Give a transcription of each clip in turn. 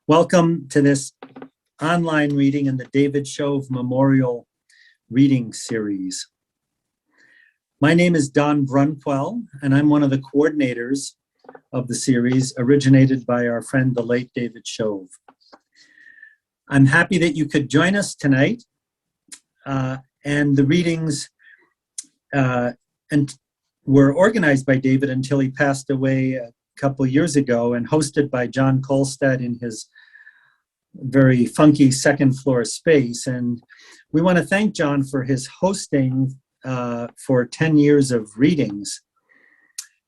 Welcome to this online reading in the David Shove Memorial Reading Series. My name is Don Brunnquell, and I'm one of the coordinators of the series, originated by our friend, the late David Shove. I'm happy that you could join us tonight, and the readings were organized by David until he passed away a couple years ago, and hosted by John Kolstad in his very funky second floor space. And we want to thank John for his hosting for 10 years of readings.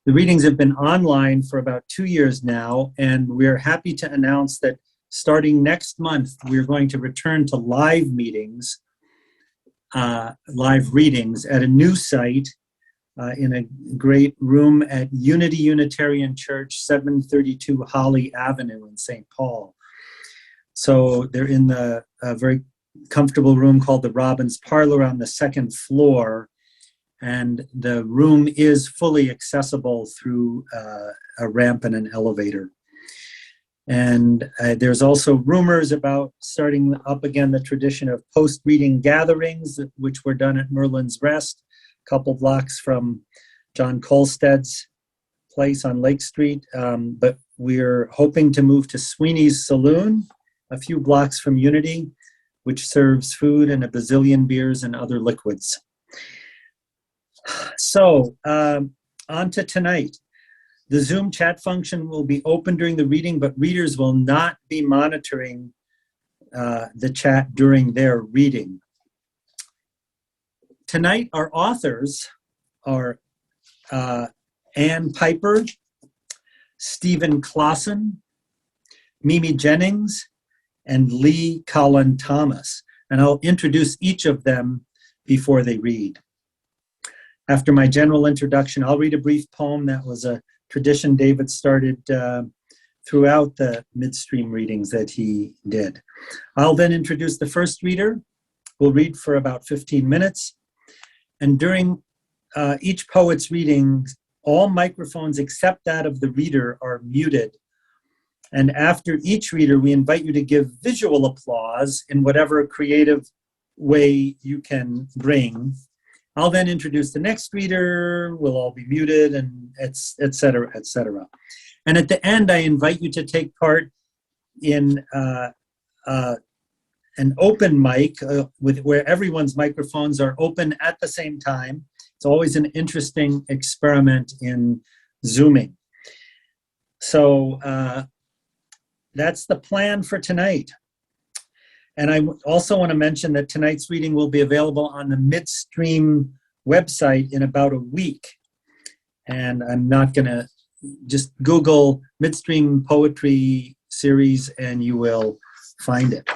The readings have been online for about 2 years now, and we're happy to announce that starting next month, we're going to return to live meetings, live readings at a new site in a great room at Unity Unitarian Church, 732 Holly Avenue in St. Paul. So they're in the very comfortable room called the Robbins Parlor on the second floor. And the room is fully accessible through a ramp and an elevator. And there's also rumors about starting up again the tradition of post-reading gatherings, which were done at Merlin's Rest, a couple blocks from John Kolstad's place on Lake Street. But we're hoping to move to Sweeney's Saloon, a few blocks from Unity, which serves food and a bazillion beers and other liquids. So, on to tonight. The Zoom chat function will be open during the reading, but readers will not be monitoring the chat during their reading. Tonight, our authors are Ann Piper, Stephen Klassen, Mimi Jennings, and Lee Colin Thomas. And I'll introduce each of them before they read. After my general introduction, I'll read a brief poem. That was a tradition David started throughout the Midstream readings that he did. I'll then introduce the first reader. We'll read for about 15 minutes. And during each poet's reading, all microphones except that of the reader are muted. And after each reader, we invite you to give visual applause in whatever creative way you can bring. I'll then introduce the next reader. We'll all be muted, and et cetera, et cetera. And at the end, I invite you to take part in an open mic where everyone's microphones are open at the same time. It's always an interesting experiment in Zooming. So that's the plan for tonight. And I also want to mention that tonight's reading will be available on the Midstream website in about a week. And I'm not going to just Google Midstream Poetry Series and you will find it.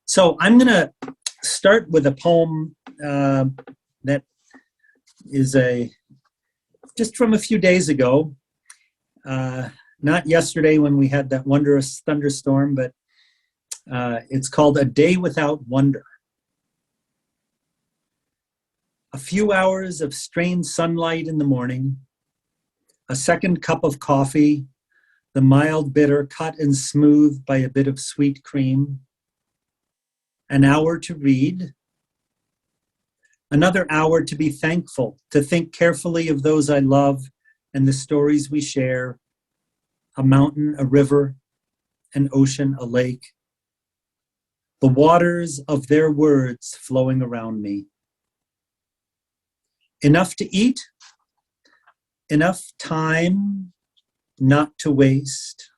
So I'm going to start with a poem that is just from a few days ago. Not yesterday when we had that wondrous thunderstorm, but it's called A Day Without Wonder. A few hours of strained sunlight in the morning, a second cup of coffee, the mild bitter cut and smooth by a bit of sweet cream, an hour to read, another hour to be thankful, to think carefully of those I love and the stories we share, a mountain, a river, an ocean, a lake, the waters of their words flowing around me. Enough to eat, enough time not to waste,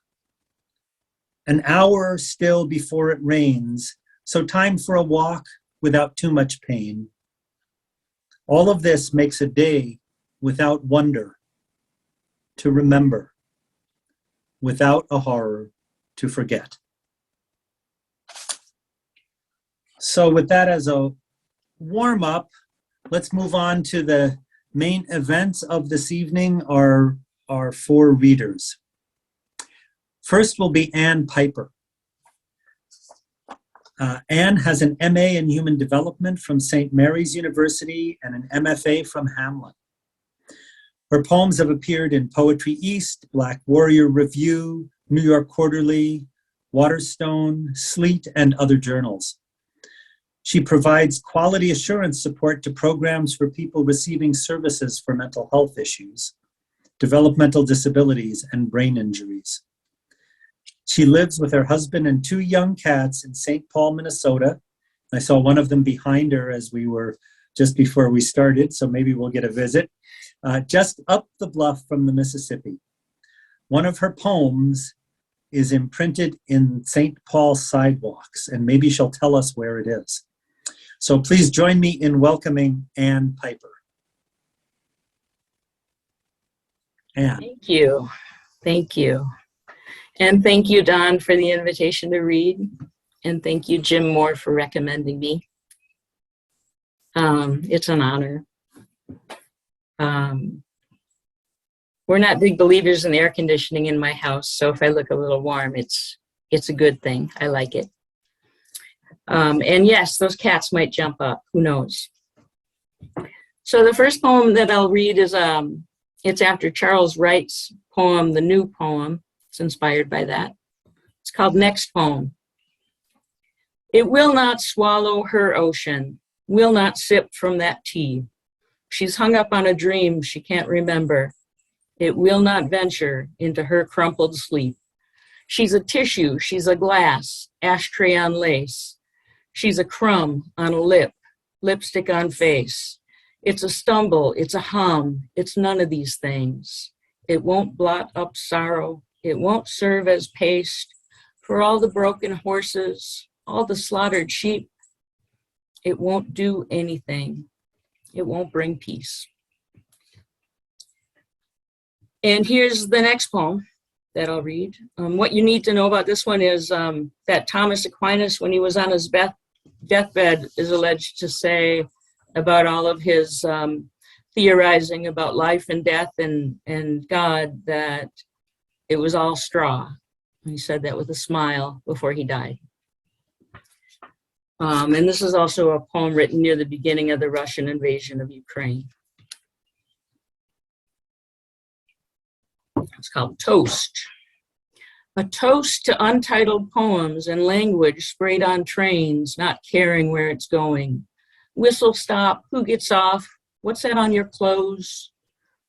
an hour still before it rains, so time for a walk without too much pain. All of this makes a day without wonder, to remember, without a horror, to forget. So with that as a warm-up, let's move on to the main events of this evening, our four readers. First will be Ann Piper. Ann has an MA in Human Development from St. Mary's University and an MFA from Hamline. Her poems have appeared in Poetry East, Black Warrior Review, New York Quarterly, Waterstone, Sleet, and other journals. She provides quality assurance support to programs for people receiving services for mental health issues, developmental disabilities, and brain injuries. She lives with her husband and 2 young cats in St. Paul, Minnesota. I saw one of them behind her as we were just before we started, so maybe we'll get a visit. Just up the bluff from the Mississippi. One of her poems is imprinted in St. Paul sidewalks, and maybe she'll tell us where it is. So please join me in welcoming Ann Piper. Ann. Thank you. Thank you. And thank you, Don, for the invitation to read. And thank you, Jim Moore, for recommending me. It's an honor. We're not big believers in air conditioning in my house, so if I look a little warm, it's a good thing. I like it. And yes, those cats might jump up. Who knows? So the first poem that I'll read is it's after Charles Wright's poem, The New Poem. It's inspired by that. It's called Next Poem. It will not swallow her ocean, will not sip from that tea. She's hung up on a dream she can't remember. It will not venture into her crumpled sleep. She's a tissue, she's a glass, ashtray on lace. She's a crumb on a lip, lipstick on face. It's a stumble, it's a hum, it's none of these things. It won't blot up sorrow, it won't serve as paste for all the broken horses, all the slaughtered sheep. It won't do anything. It won't bring peace. And here's the next poem that I'll read. What you need to know about this one is that Thomas Aquinas, when he was on his deathbed, is alleged to say about all of his theorizing about life and death and God, that it was all straw. He said that with a smile before he died. And this is also a poem written near the beginning of the Russian invasion of Ukraine. It's called Toast. A toast to untitled poems and language sprayed on trains, not caring where it's going. Whistle stop, who gets off? What's that on your clothes?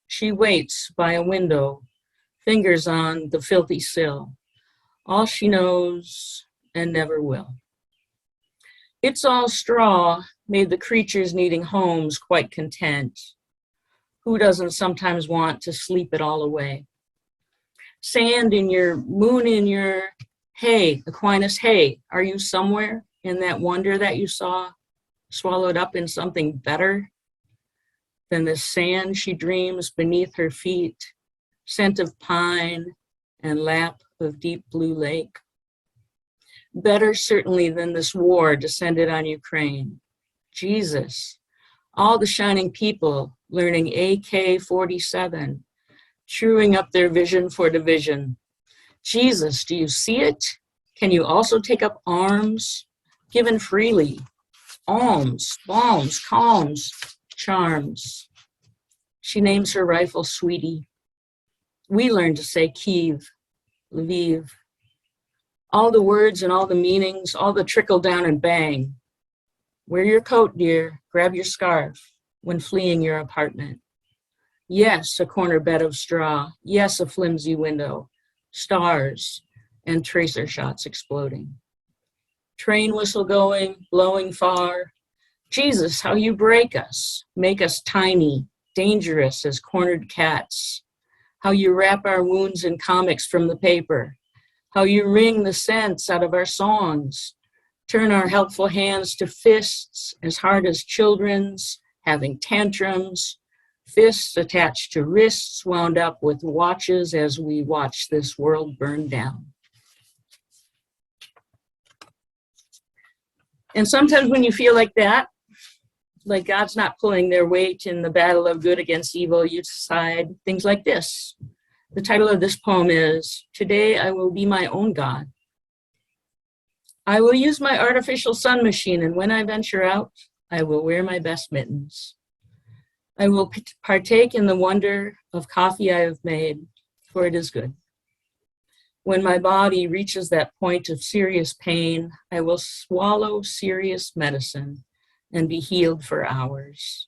She waits by a window, fingers on the filthy sill. All she knows and never will. It's all straw made the creatures needing homes quite content. Who doesn't sometimes want to sleep it all away? Sand in your, moon in your, hey, Aquinas, hey, are you somewhere in that wonder that you saw, swallowed up in something better than the sand she dreams beneath her feet, scent of pine and lap of deep blue lake? Better certainly than this war descended on Ukraine. Jesus, all the shining people learning AK-47, chewing up their vision for division. Jesus, do you see it? Can you also take up arms, given freely? Alms, balms, calms, charms. She names her rifle Sweetie. We learn to say Kiev, Lviv. All the words and all the meanings, all the trickle down and bang. Wear your coat, dear, grab your scarf when fleeing your apartment. Yes, a corner bed of straw. Yes, a flimsy window. Stars and tracer shots exploding. Train whistle going, blowing far. Jesus, how you break us, make us tiny, dangerous as cornered cats. How you wrap our wounds in comics from the paper. How you wring the sense out of our songs. Turn our helpful hands to fists as hard as children's, having tantrums. Fists attached to wrists wound up with watches as we watch this world burn down. And sometimes when you feel like that, like God's not pulling their weight in the battle of good against evil, you decide things like this. The title of this poem is, Today I Will Be My Own God. I will use my artificial sun machine, and when I venture out, I will wear my best mittens. I will partake in the wonder of coffee I have made, for it is good. When my body reaches that point of serious pain, I will swallow serious medicine and be healed for hours.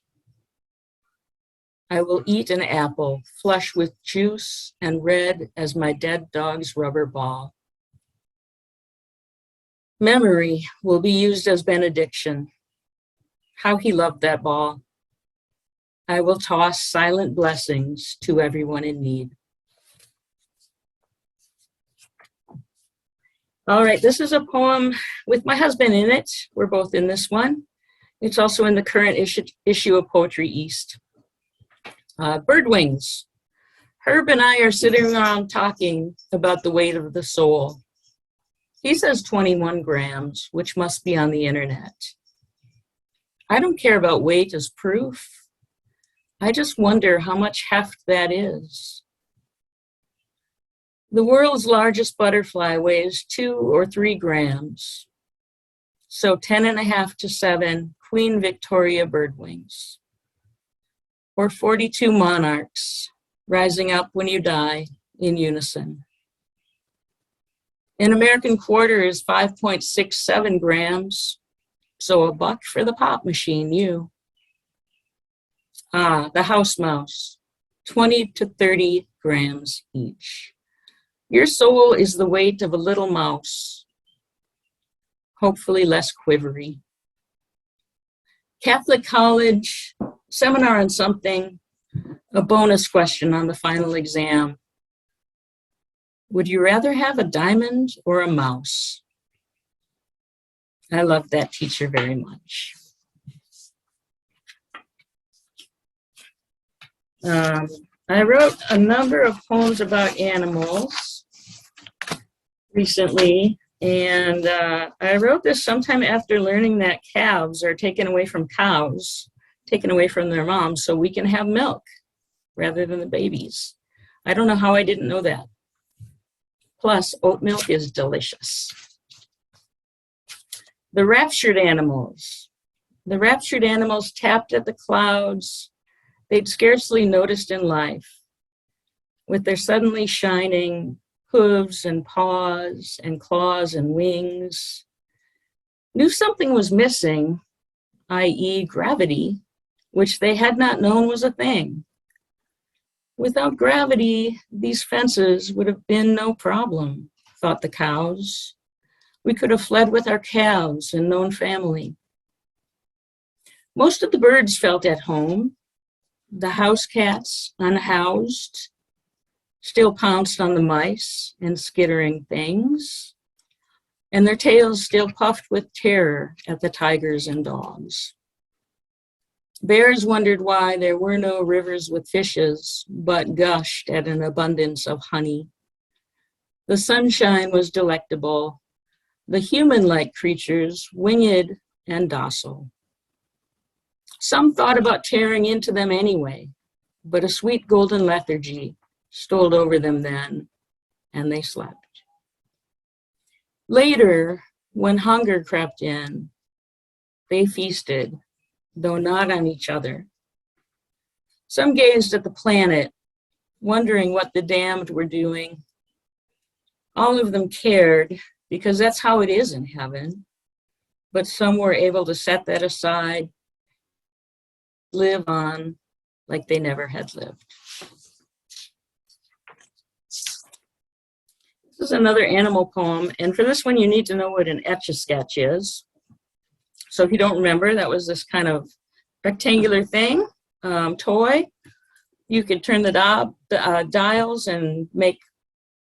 I will eat an apple, flush with juice and red as my dead dog's rubber ball. Memory will be used as benediction. How he loved that ball. I will toss silent blessings to everyone in need. All right, this is a poem with my husband in it. We're both in this one. It's also in the current issue of Poetry East. Bird wings. Herb and I are sitting around talking about the weight of the soul. He says 21 grams, which must be on the internet. I don't care about weight as proof. I just wonder how much heft that is. The world's largest butterfly weighs 2 or 3 grams. So 10.5 to 7 Queen Victoria bird wings. Or 42 monarchs rising up when you die in unison. An American quarter is 5.67 grams. So $1 for the pop machine, you. The house mouse, 20 to 30 grams each. Your soul is the weight of a little mouse, hopefully less quivery. Catholic college, seminar on something, a bonus question on the final exam. Would you rather have a diamond or a mouse? I loved that teacher very much. I wrote a number of poems about animals recently, and I wrote this sometime after learning that calves are taken away from cows, taken away from their moms, so we can have milk rather than the babies. I don't know how I didn't know that. Plus, oat milk is delicious. The raptured animals. The raptured animals tapped at the clouds they'd scarcely noticed in life, with their suddenly shining hooves and paws and claws and wings, knew something was missing, i.e. gravity, which they had not known was a thing. Without gravity, these fences would have been no problem, thought the cows. We could have fled with our calves and known family. Most of the birds felt at home. The house cats, unhoused, still pounced on the mice and skittering things, and their tails still puffed with terror at the tigers and dogs. Bears wondered why there were no rivers with fishes, but gushed at an abundance of honey. The sunshine was delectable, the human-like creatures winged and docile. Some thought about tearing into them anyway, but a sweet golden lethargy stole over them then, and they slept. Later, when hunger crept in, they feasted, though not on each other. Some gazed at the planet, wondering what the damned were doing. All of them cared, because that's how it is in heaven, but some were able to set that aside, live on like they never had lived. This is another animal poem, and for this one you need to know what an Etch-a-Sketch is. So if you don't remember, that was this kind of rectangular thing, toy. You could turn the dials and make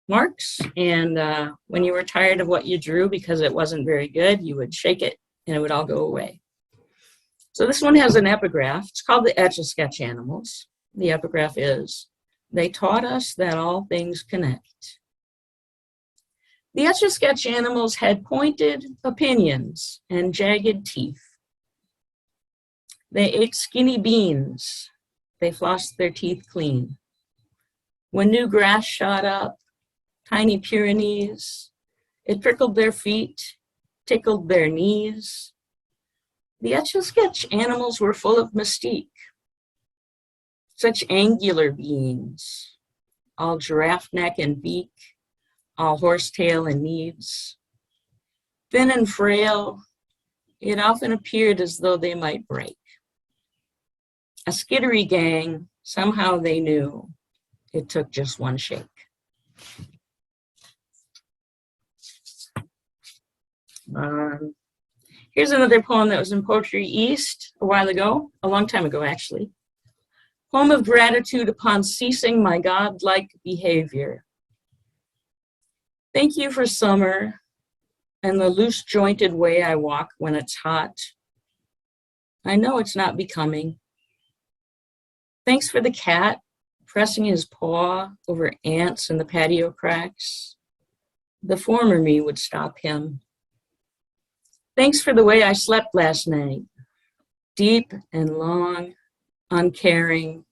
marks, and when you were tired of what you drew because it wasn't very good, you would shake it and it would all go away. So this one has an epigraph. It's called the Etch-a-Sketch Animals. The epigraph is, they taught us that all things connect. The Etch-a-Sketch Animals had pointed opinions and jagged teeth. They ate skinny beans. They flossed their teeth clean. When new grass shot up, tiny Pyrenees, it prickled their feet, tickled their knees. The Etch-a-Sketch Animals were full of mystique. Such angular beings, all giraffe neck and beak, all horsetail and needs. Thin and frail, it often appeared as though they might break. A skittery gang, somehow they knew it took just one shake. Here's another poem that was in Poetry East a while ago, a long time ago actually. Poem of gratitude upon ceasing my godlike behavior. Thank you for summer and the loose jointed way I walk when it's hot. I know it's not becoming. Thanks for the cat pressing his paw over ants in the patio cracks. The former me would stop him. Thanks for the way I slept last night, deep and long, uncaring.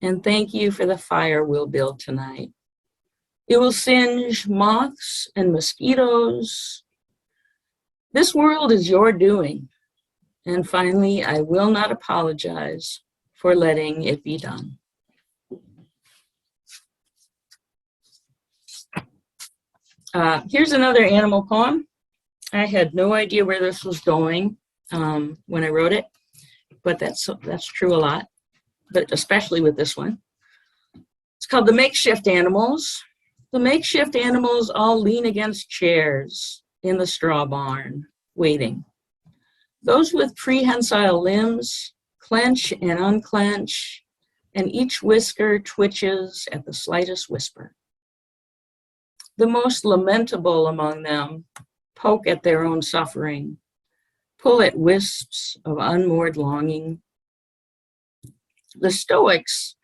And thank you for the fire we'll build tonight. It will singe moths and mosquitoes. This world is your doing. And finally, I will not apologize for letting it be done. Here's another animal poem. I had no idea where this was going when I wrote it, but that's true a lot, but especially with this one. It's called The Makeshift Animals. The makeshift animals all lean against chairs in the straw barn, waiting. Those with prehensile limbs clench and unclench, and each whisker twitches at the slightest whisper. The most lamentable among them poke at their own suffering, pull at wisps of unmoored longing. The Stoics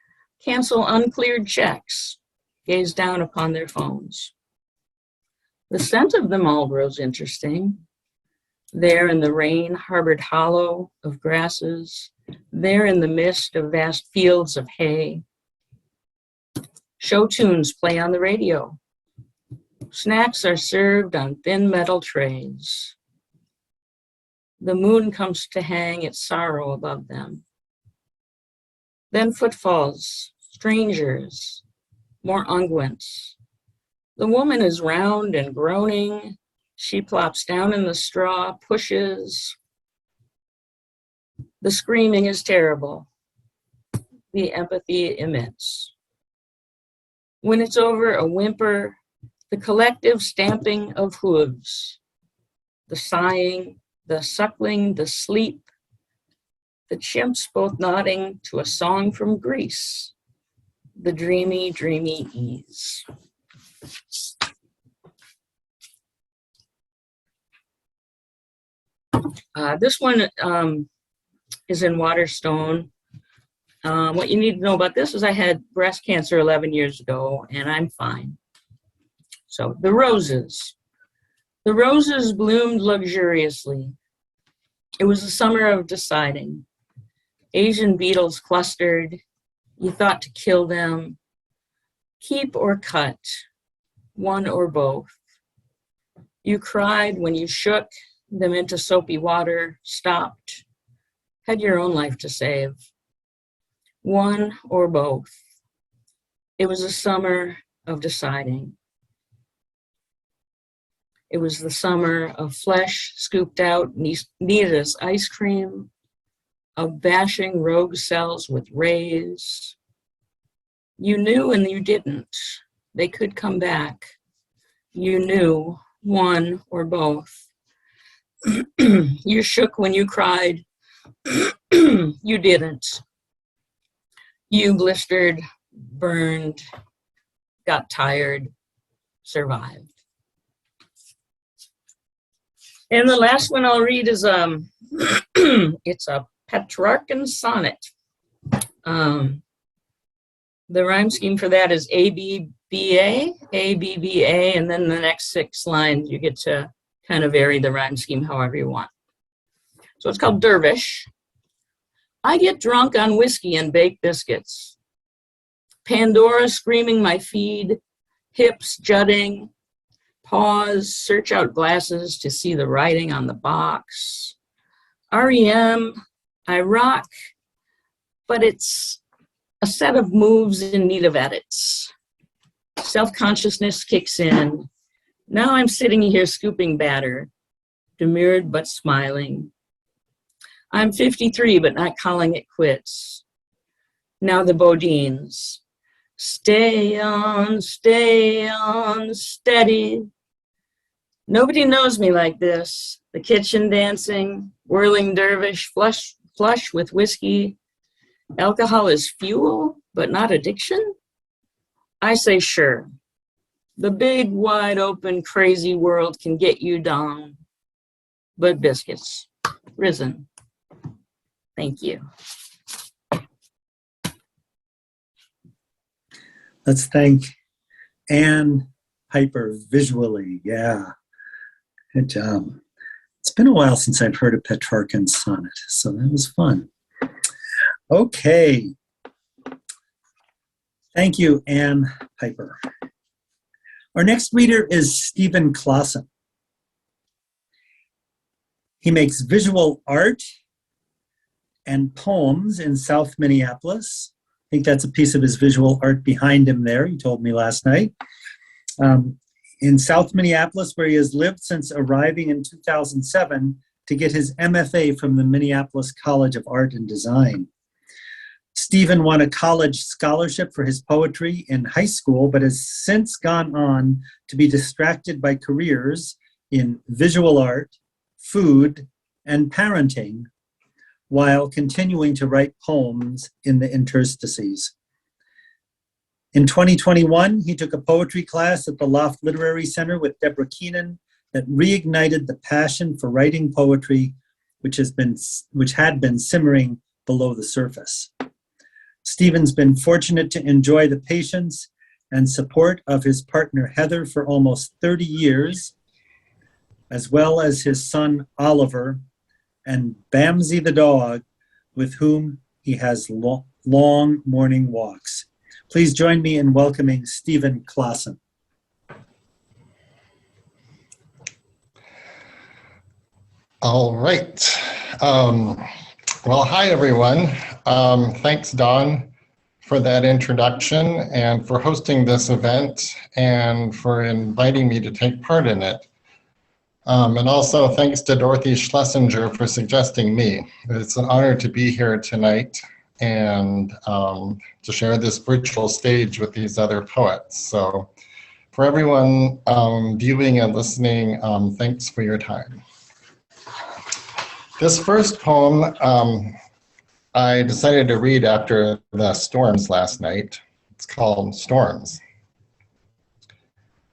cancel uncleared checks, gaze down upon their phones. The scent of them all grows interesting. There in the rain harbored hollow of grasses, there in the mist of vast fields of hay. Show tunes play on the radio. Snacks are served on thin metal trays. The moon comes to hang its sorrow above them. Then footfalls, strangers, more unguents. The woman is round and groaning. She plops down in the straw, pushes. The screaming is terrible. The empathy immense. When it's over, a whimper, the collective stamping of hooves, the sighing, the suckling, the sleep, the chimps both nodding to a song from Greece, the dreamy, dreamy ease. This one is in Waterstone. What you need to know about this is I had breast cancer 11 years ago, and I'm fine. So the roses. The roses bloomed luxuriously. It was the summer of deciding. Asian beetles clustered. You thought to kill them. Keep or cut, one or both. You cried when you shook them into soapy water, stopped, had your own life to save. One or both. It was a summer of deciding. It was the summer of flesh scooped out, neat as ice cream, of bashing rogue cells with rays. You knew and you didn't. They could come back. You knew, one or both. You shook when you cried. You didn't. You blistered, burned, got tired, survived. And the last one I'll read is it's a Petrarchan sonnet. The rhyme scheme for that is ABBA, ABBA, and then the next 6 lines you get to kind of vary the rhyme scheme however you want. So it's called Dervish. I get drunk on whiskey and baked biscuits. Pandora screaming my feed, hips jutting, pause, search out glasses to see the writing on the box. REM, I rock, but it's a set of moves in need of edits. Self-consciousness kicks in. Now I'm sitting here scooping batter, demurred but smiling. I'm 53, but not calling it quits. Now the Bodines. Stay on, steady. Nobody knows me like this. The kitchen dancing, whirling dervish, flush with whiskey. Alcohol is fuel, but not addiction? I say sure. The big, wide open, crazy world can get you down. But biscuits, risen. Thank you. Let's thank Ann Piper visually. Yeah, good job. It's been a while since I've heard a Petrarchan sonnet, so that was fun. Okay. Thank you, Ann Piper. Our next reader is Stephen Klassen. He makes visual art and poems in South Minneapolis. I think that's a piece of his visual art behind him there, he told me last night. In South Minneapolis, where he has lived since arriving in 2007 to get his MFA from the Minneapolis College of Art and Design. Stephen won a college scholarship for his poetry in high school, but has since gone on to be distracted by careers in visual art, food, and parenting, while continuing to write poems in the interstices. In 2021, he took a poetry class at the Loft Literary Center with Deborah Keenan that reignited the passion for writing poetry, which had been simmering below the surface. Stephen's been fortunate to enjoy the patience and support of his partner Heather for almost 30 years, as well as his son Oliver and Bamsy the dog, with whom he has long morning walks. Please join me in welcoming Stephen Klassen. All right. Well, hi, everyone. Thanks, Dawn, for that introduction and for hosting this event and for inviting me to take part in it. And also thanks to Dorothy Schlesinger for suggesting me. It's an honor to be here tonight and to share this virtual stage with these other poets. So for everyone viewing and listening, thanks for your time. This first poem I decided to read after the storms last night. It's called Storms.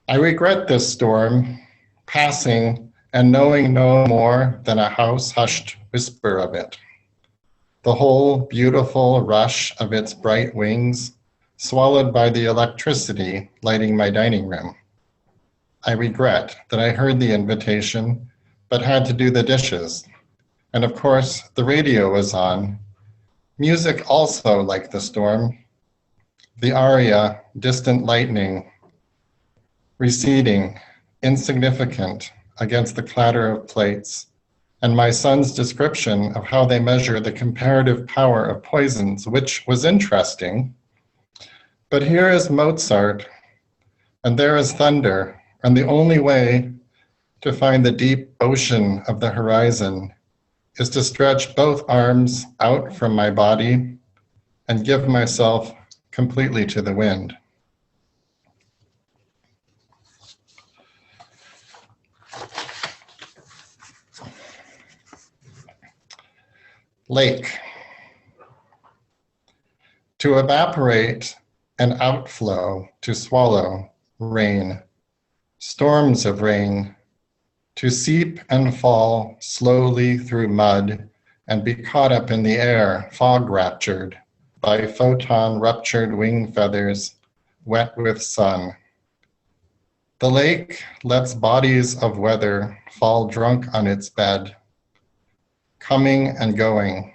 I regret this storm, passing and knowing no more than a house-hushed whisper of it. The whole beautiful rush of its bright wings, swallowed by the electricity lighting my dining room. I regret that I heard the invitation, but had to do the dishes. And of course, the radio was on. Music also like the storm. The aria, distant lightning, receding, insignificant against the clatter of plates, and my son's description of how they measure the comparative power of poisons, which was interesting. But here is Mozart, and there is thunder, and the only way to find the deep ocean of the horizon is to stretch both arms out from my body and give myself completely to the wind. Lake. To evaporate and outflow, to swallow, rain, storms of rain, to seep and fall slowly through mud and be caught up in the air, fog-raptured by photon-ruptured wing feathers, wet with sun. The lake lets bodies of weather fall drunk on its bed, coming and going.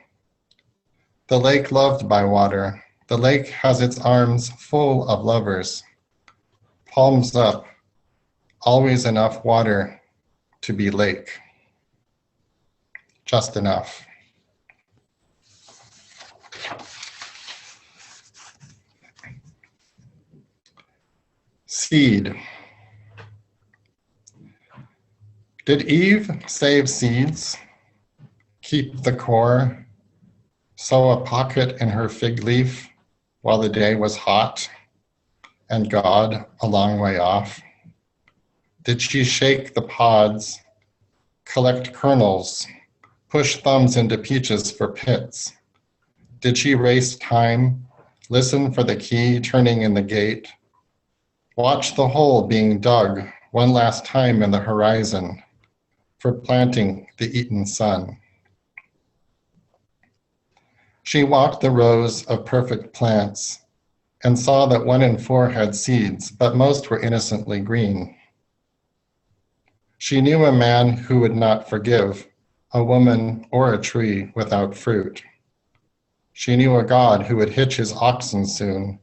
The lake loved by water. The lake has its arms full of lovers. Palms up, always enough water to be lake. Just enough. Seed. Did Eve save seeds, keep the core, sew a pocket in her fig leaf while the day was hot and God a long way off? Did she shake the pods, collect kernels, push thumbs into peaches for pits? Did she race time, listen for the key turning in the gate, watch the hole being dug one last time in the horizon for planting the eaten sun? She walked the rows of perfect plants and saw that 1 in 4 had seeds, but most were innocently green. She knew a man who would not forgive a woman or a tree without fruit. She knew a God who would hitch his oxen soon,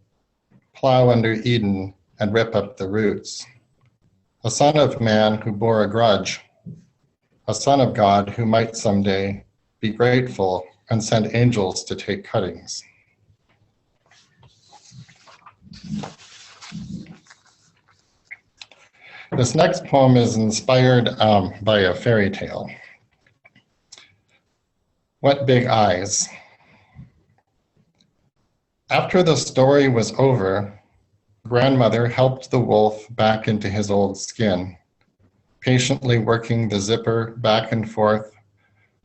plow under Eden and rip up the roots. A son of man who bore a grudge, a son of God who might someday be grateful and send angels to take cuttings. This next poem is inspired by a fairy tale. What Big Eyes. After the story was over, grandmother helped the wolf back into his old skin, patiently working the zipper back and forth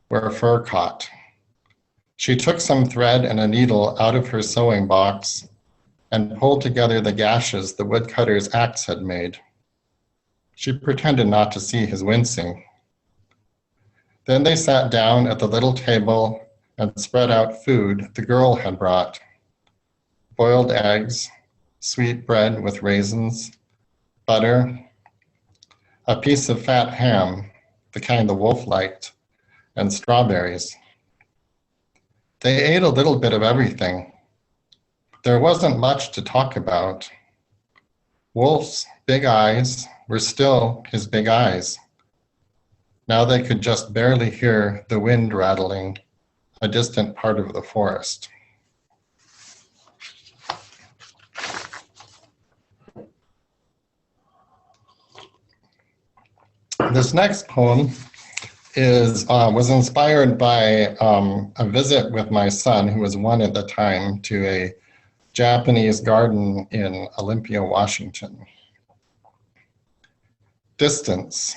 where fur caught. She took some thread and a needle out of her sewing box and pulled together the gashes the woodcutter's axe had made. She pretended not to see his wincing. Then they sat down at the little table and spread out food the girl had brought. Boiled eggs, sweet bread with raisins, butter, a piece of fat ham, the kind the wolf liked, and strawberries. They ate a little bit of everything. There wasn't much to talk about. Wolf's big eyes were still his big eyes. Now they could just barely hear the wind rattling a distant part of the forest. This next poem was inspired by a visit with my son, who was 1 at the time, to a Japanese garden in Olympia, Washington. Distance.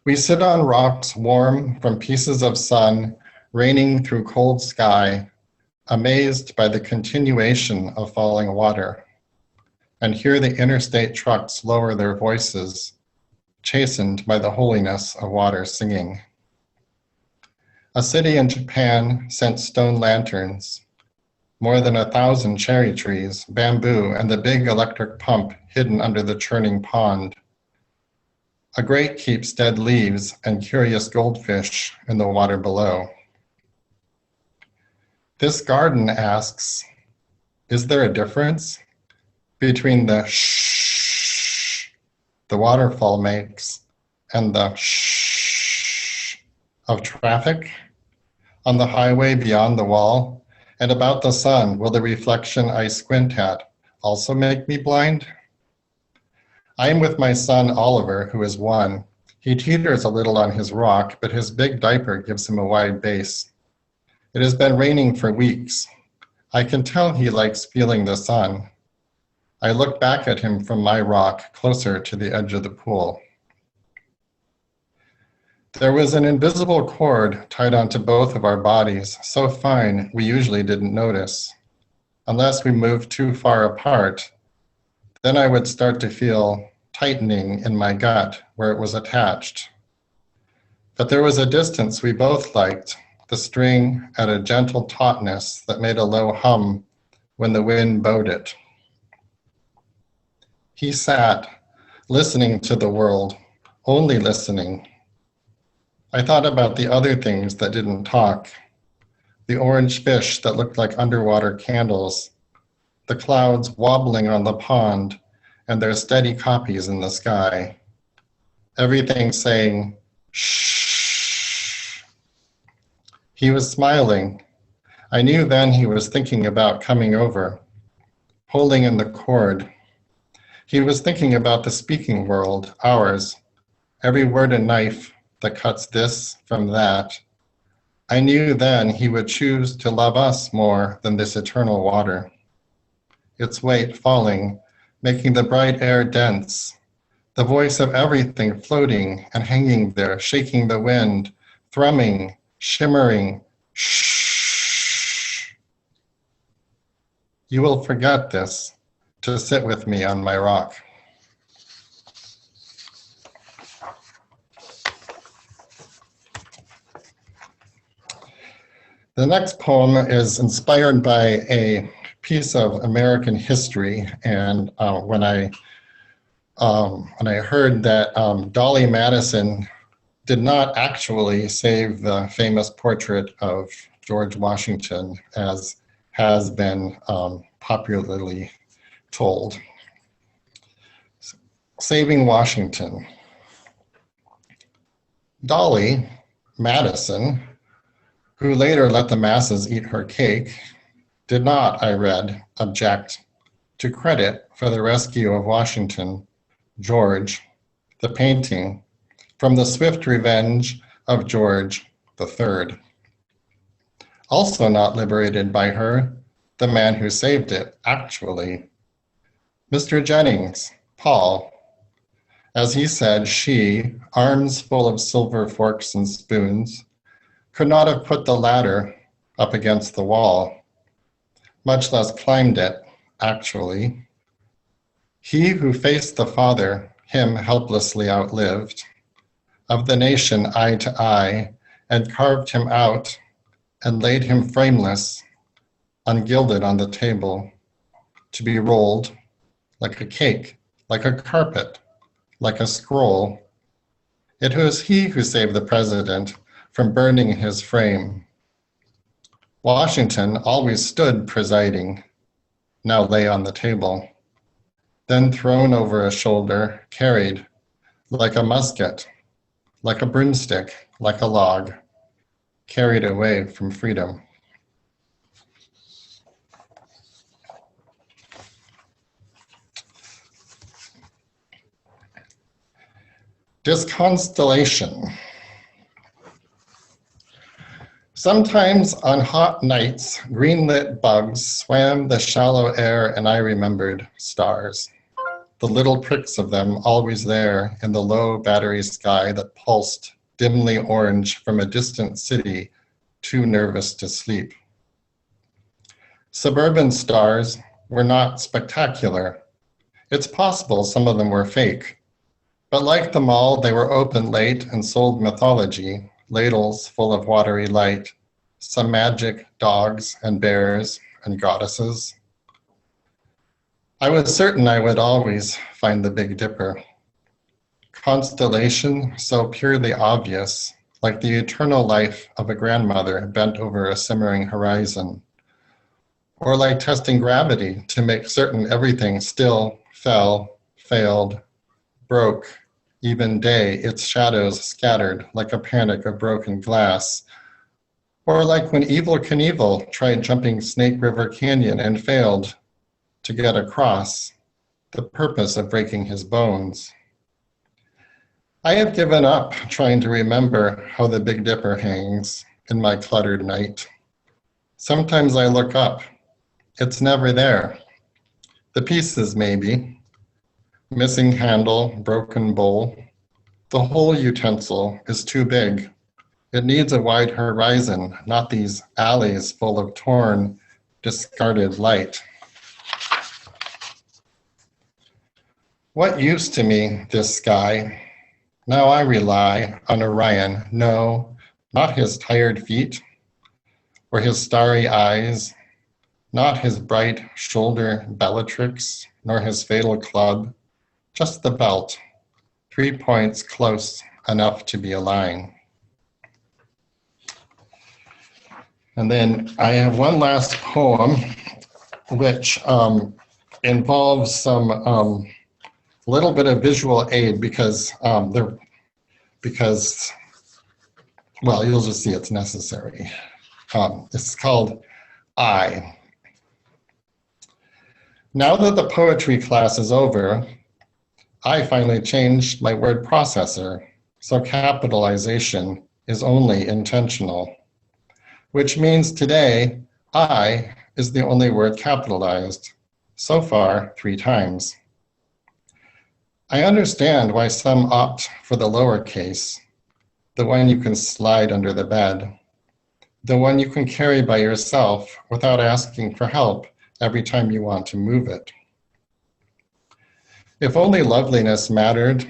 We sit on rocks warm from pieces of sun raining through cold sky, amazed by the continuation of falling water, and hear the interstate trucks lower their voices, chastened by the holiness of water singing. A city in Japan sent stone lanterns, more than 1,000 cherry trees, bamboo, and the big electric pump hidden under the churning pond. A grate keeps dead leaves and curious goldfish in the water below. This garden asks, is there a difference between the shh the waterfall makes and the shh of traffic on the highway beyond the wall? And about the sun, will the reflection I squint at also make me blind? I am with my son Oliver, who is 1. He teeters a little on his rock, but his big diaper gives him a wide base. It has been raining for weeks. I can tell he likes feeling the sun. I look back at him from my rock, closer to the edge of the pool. There was an invisible cord tied onto both of our bodies, so fine we usually didn't notice, unless we moved too far apart. Then I would start to feel tightening in my gut where it was attached. But there was a distance we both liked, the string at a gentle tautness that made a low hum when the wind bowed it. He sat, listening to the world, only listening. I thought about the other things that didn't talk, the orange fish that looked like underwater candles, the clouds wobbling on the pond and their steady copies in the sky. Everything saying, shh. He was smiling. I knew then he was thinking about coming over, pulling in the cord. He was thinking about the speaking world, ours, every word a knife that cuts this from that. I knew then he would choose to love us more than this eternal water. Its weight falling, making the bright air dense, the voice of everything floating and hanging there, shaking the wind, thrumming, shimmering, shh. You will forget this to sit with me on my rock. The next poem is inspired by a piece of American history, and when I heard that Dolly Madison did not actually save the famous portrait of George Washington, as has been popularly told. Saving Washington. Dolly Madison, who later let the masses eat her cake, did not, I read, object to credit for the rescue of Washington, George, the painting, from the swift revenge of George III. Also not liberated by her, the man who saved it, actually. Mr. Jennings, Paul. As he said, she, arms full of silver forks and spoons, could not have put the ladder up against the wall, much less climbed it, actually. He who faced the father, him helplessly outlived, of the nation eye to eye, and carved him out and laid him frameless, ungilded on the table, to be rolled like a cake, like a carpet, like a scroll. It was he who saved the president from burning his frame. Washington always stood presiding, now lay on the table, then thrown over a shoulder, carried like a musket, like a broomstick, like a log, carried away from freedom. Disconstellation. Sometimes on hot nights, green-lit bugs swam the shallow air, and I remembered stars, the little pricks of them always there in the low battery sky that pulsed dimly orange from a distant city, too nervous to sleep. Suburban stars were not spectacular. It's possible some of them were fake, but like them all, they were open late and sold mythology, ladles full of watery light, some magic dogs and bears and goddesses. I was certain I would always find the Big Dipper. Constellation so purely obvious, like the eternal life of a grandmother bent over a simmering horizon, or like testing gravity to make certain everything still, fell, failed, broke, even day, its shadows scattered like a panic of broken glass. Or like when Evel Knievel tried jumping Snake River Canyon and failed to get across, the purpose of breaking his bones. I have given up trying to remember how the Big Dipper hangs in my cluttered night. Sometimes I look up. It's never there. The pieces, maybe. Missing handle, broken bowl. The whole utensil is too big. It needs a wide horizon, not these alleys full of torn, discarded light. What use to me, this sky? Now I rely on Orion. No, not his tired feet, or his starry eyes, not his bright shoulder Bellatrix, nor his fatal club, just the belt, 3 points close enough to be a line. And then I have one last poem, which involves some little bit of visual aid because, well, you'll just see it's necessary. It's called I. Now that the poetry class is over, I finally changed my word processor, so capitalization is only intentional, which means today, I is the only word capitalized, so far 3 times. I understand why some opt for the lowercase, the one you can slide under the bed, the one you can carry by yourself without asking for help every time you want to move it. If only loveliness mattered,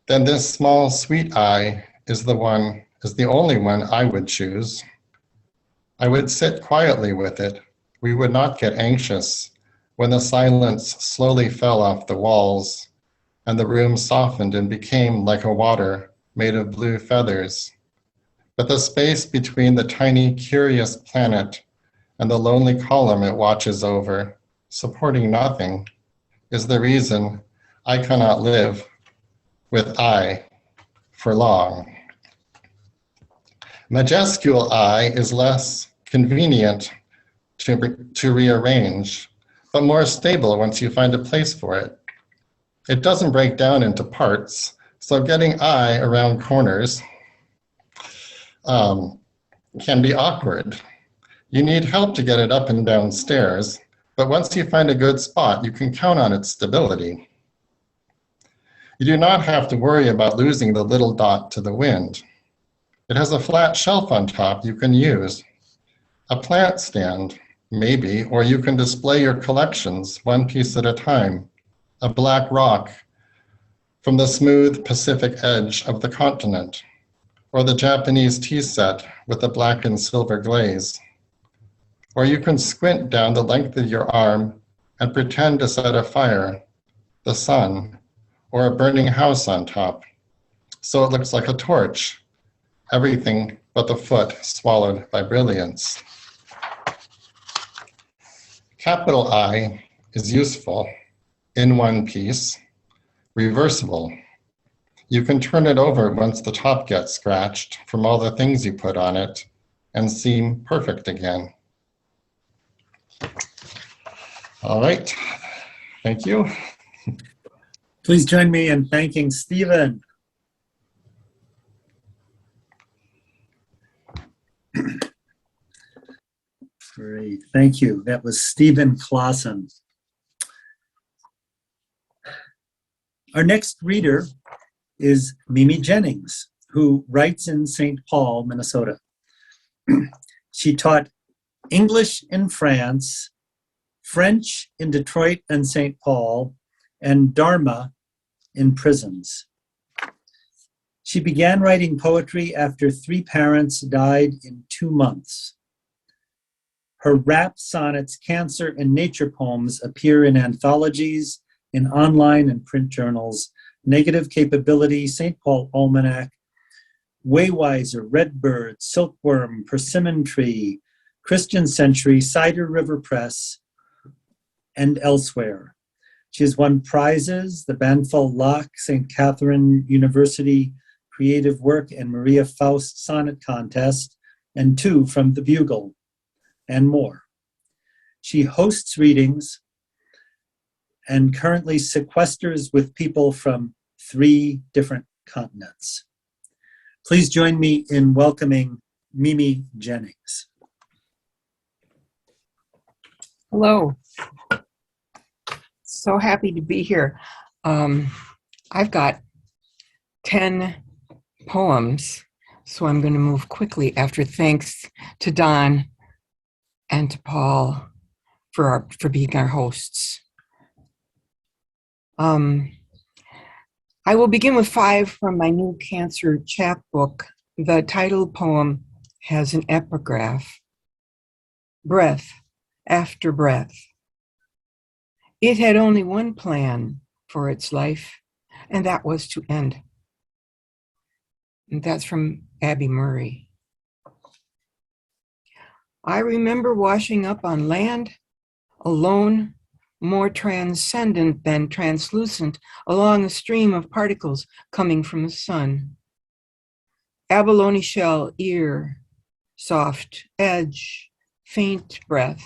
then this small sweet I is the only one I would choose. I would sit quietly with it. We would not get anxious when the silence slowly fell off the walls and the room softened and became like a water made of blue feathers. But the space between the tiny, curious planet and the lonely column it watches over, supporting nothing, is the reason I cannot live with I for long. Majuscule I is less convenient to rearrange, but more stable once you find a place for it. It doesn't break down into parts, so getting I around corners can be awkward. You need help to get it up and down stairs, but once you find a good spot, you can count on its stability. You do not have to worry about losing the little dot to the wind. It has a flat shelf on top you can use. A plant stand, maybe, or you can display your collections one piece at a time. A black rock from the smooth Pacific edge of the continent, or the Japanese tea set with the black and silver glaze. Or you can squint down the length of your arm and pretend to set a fire, the sun, or a burning house on top, so it looks like a torch, everything but the foot swallowed by brilliance. Capital I is useful, in one piece, reversible. You can turn it over once the top gets scratched from all the things you put on it and seem perfect again. All right, thank you. Please join me in thanking Stephen. Great, thank you. That was Stephen Klassen. Our next reader is Mimi Jennings, who writes in St. Paul, Minnesota. She taught English in France, French in Detroit and St. Paul, and Dharma in prisons. She began writing poetry after 3 parents died in 2 months. Her rap sonnets, cancer, and nature poems appear in anthologies, in online and print journals, Negative Capability, St. Paul Almanac, Waywiser, Redbird, Silkworm, Persimmon Tree, Christian Century, Cider River Press, and elsewhere. She has won prizes, the Banful Lock, St. Catherine University Creative Work and Maria Faust Sonnet Contest, and 2 from the Bugle, and more. She hosts readings and currently sequesters with people from 3 different continents. Please join me in welcoming Mimi Jennings. Hello. So happy to be here. I've got 10 poems, so I'm going to move quickly after thanks to Don and to Paul for being our hosts. I will begin with 5 from my new Cancer chapbook. The title poem has an epigraph. Breath after breath. It had only one plan for its life, and that was to end. And that's from Abby Murray. I remember washing up on land, alone, more transcendent than translucent, along a stream of particles coming from the sun. Abalone shell, ear, soft edge, faint breath.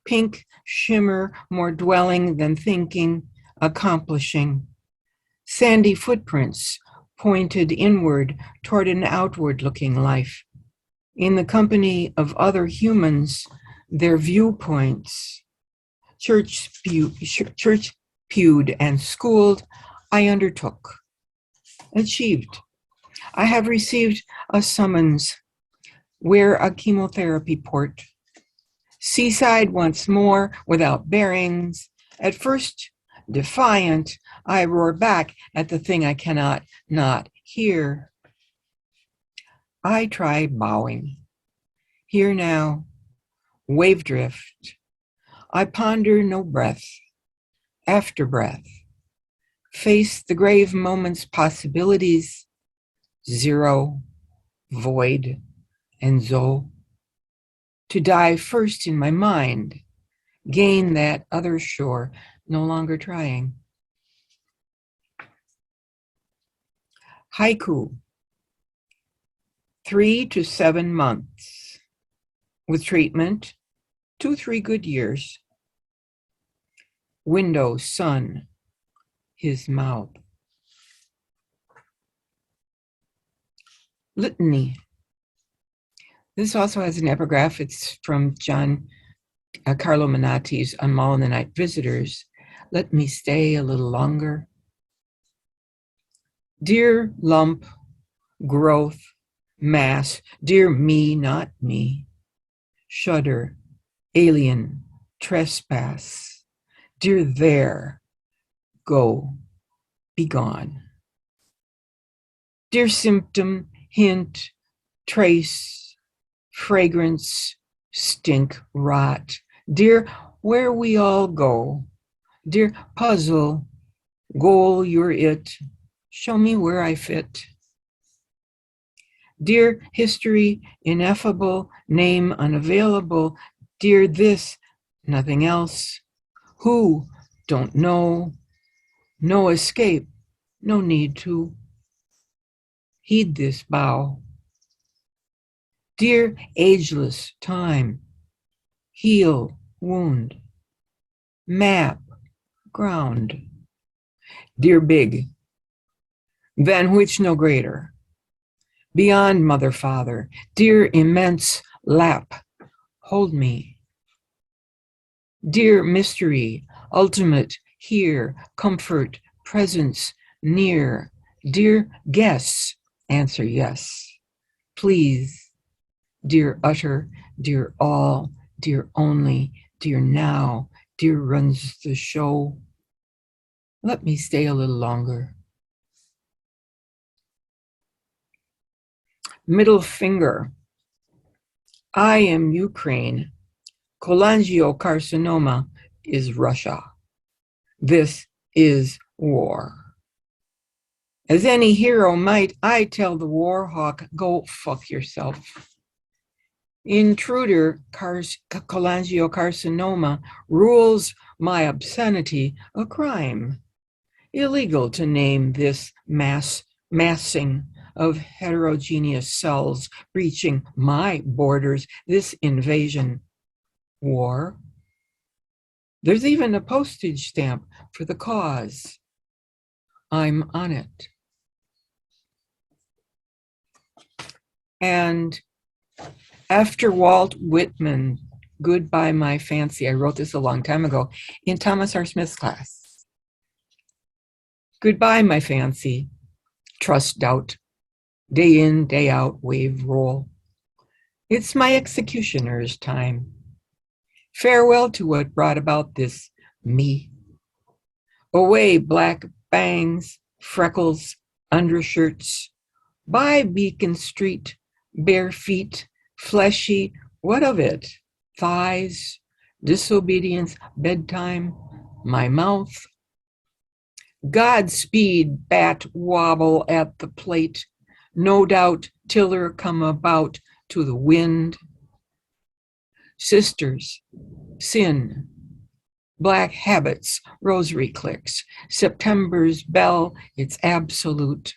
Pink shimmer, more dwelling than thinking, accomplishing. Sandy footprints pointed inward toward an outward-looking life. In the company of other humans, their viewpoints, church-pewed and schooled, I undertook, achieved. I have received a summons. Wear a chemotherapy port. Seaside once more, without bearings. At first, defiant, I roar back at the thing I cannot not hear. I try bowing. Here now, wave drift. I ponder no breath, after breath. Face the grave moment's possibilities, zero, void, and zo. To die first in my mind, gain that other shore, no longer trying. Haiku, 3 to 7 months. With treatment, 2-3 good years. Window, sun, his mouth. Litany. This also has an epigraph. It's from Carlo Manatti's On Mall in the Night Visitors. Let me stay a little longer. Dear lump, growth, mass, dear me, not me. Shudder, alien, trespass. Dear there, go, be gone. Dear symptom, hint, trace, fragrance, stink, rot. Dear where we all go. Dear puzzle, goal, you're it. Show me where I fit. Dear history, ineffable, name unavailable. Dear this, nothing else. Who, don't know. No escape, no need to. Heed this bow. Dear ageless time, heal, wound, map, ground. Dear big, than which no greater. Beyond mother, father, dear immense lap, hold me. Dear mystery, ultimate, here, comfort, presence, near. Dear guess, answer yes. Please, dear utter, dear all, dear only, dear now, dear runs the show. Let me stay a little longer. Middle finger. I am Ukraine. Cholangiocarcinoma is Russia. This is war. As any hero might, I tell the war hawk, go fuck yourself. Intruder cholangiocarcinoma rules my obscenity a crime. Illegal to name this massing of heterogeneous cells breaching my borders, this invasion. War. There's even a postage stamp for the cause. I'm on it. And after Walt Whitman, Goodbye My Fancy, I wrote this a long time ago in Thomas R. Smith's class. Goodbye, my fancy. Trust, doubt. Day in, day out, wave roll. It's my executioner's time. Farewell to what brought about this me. Away, black bangs, freckles, undershirts. By Beacon Street, bare feet, fleshy, what of it? Thighs, disobedience, bedtime, my mouth. Godspeed, bat wobble at the plate. No doubt, tiller come about to the wind. Sisters, sin, black habits, rosary clicks, September's bell, it's absolute.